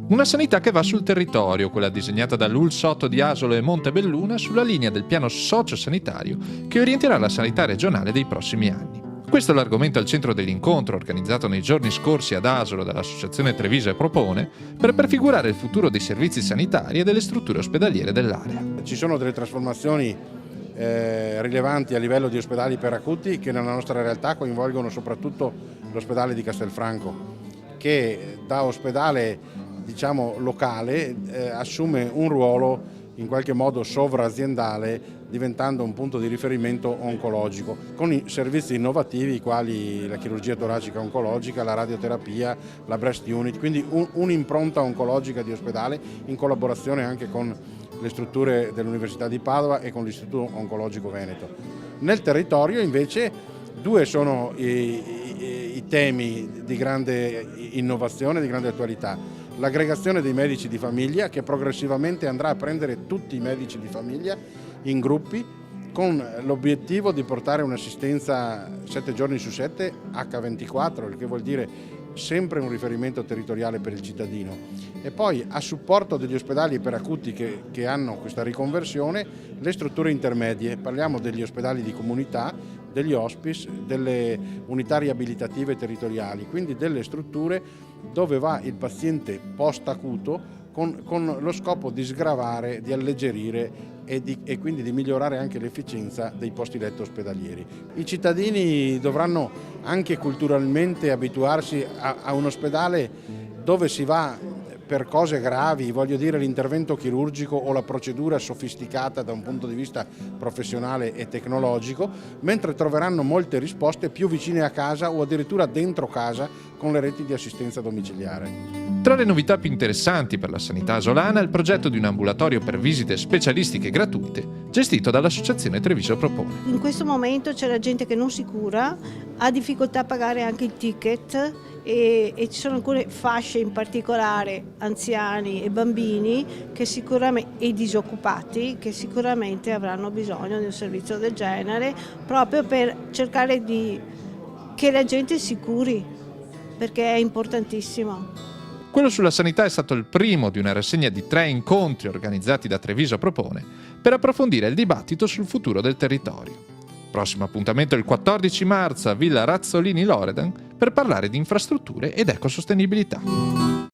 Una sanità che va sul territorio, quella disegnata da Lulsotto di Asolo e Montebelluna sulla linea del piano sociosanitario che orienterà la sanità regionale dei prossimi anni. Questo è l'argomento al centro dell'incontro organizzato nei giorni scorsi ad Asolo dall'Associazione Treviso e Propone per prefigurare il futuro dei servizi sanitari e delle strutture ospedaliere dell'area. Ci sono delle trasformazioni rilevanti a livello di ospedali per acuti che nella nostra realtà coinvolgono soprattutto l'ospedale di Castelfranco, che da ospedale locale assume un ruolo in qualche modo sovraaziendale, diventando un punto di riferimento oncologico, con i servizi innovativi quali la chirurgia toracica oncologica, la radioterapia, la breast unit, quindi un'impronta oncologica di ospedale in collaborazione anche con le strutture dell'Università di Padova e con l'Istituto Oncologico Veneto. Nel territorio invece due sono i temi di grande innovazione, di grande attualità. L'aggregazione dei medici di famiglia, che progressivamente andrà a prendere tutti i medici di famiglia in gruppi con l'obiettivo di portare un'assistenza 7 giorni su 7 H24, il che vuol dire sempre un riferimento territoriale per il cittadino. E poi a supporto degli ospedali per acuti che hanno questa riconversione, le strutture intermedie, parliamo degli ospedali di comunità, degli hospice, delle unità riabilitative territoriali, quindi delle strutture dove va il paziente post-acuto con lo scopo di sgravare, di alleggerire e quindi di migliorare anche l'efficienza dei posti letto ospedalieri. I cittadini dovranno anche culturalmente abituarsi a un ospedale dove si va per cose gravi, voglio dire l'intervento chirurgico o la procedura sofisticata da un punto di vista professionale e tecnologico, mentre troveranno molte risposte più vicine a casa o addirittura dentro casa con le reti di assistenza domiciliare. Tra le novità più interessanti per la sanità asolana è il progetto di un ambulatorio per visite specialistiche gratuite, gestito dall'Associazione Treviso Propone. In questo momento c'è la gente che non si cura, ha difficoltà a pagare anche il ticket e ci sono alcune fasce, in particolare anziani e bambini e disoccupati, che sicuramente avranno bisogno di un servizio del genere, proprio per cercare che la gente si curi, perché è importantissimo. Quello sulla sanità è stato il primo di una rassegna di 3 incontri organizzati da Treviso Propone per approfondire il dibattito sul futuro del territorio. Prossimo appuntamento il 14 marzo a Villa Razzolini Loredan per parlare di infrastrutture ed ecosostenibilità.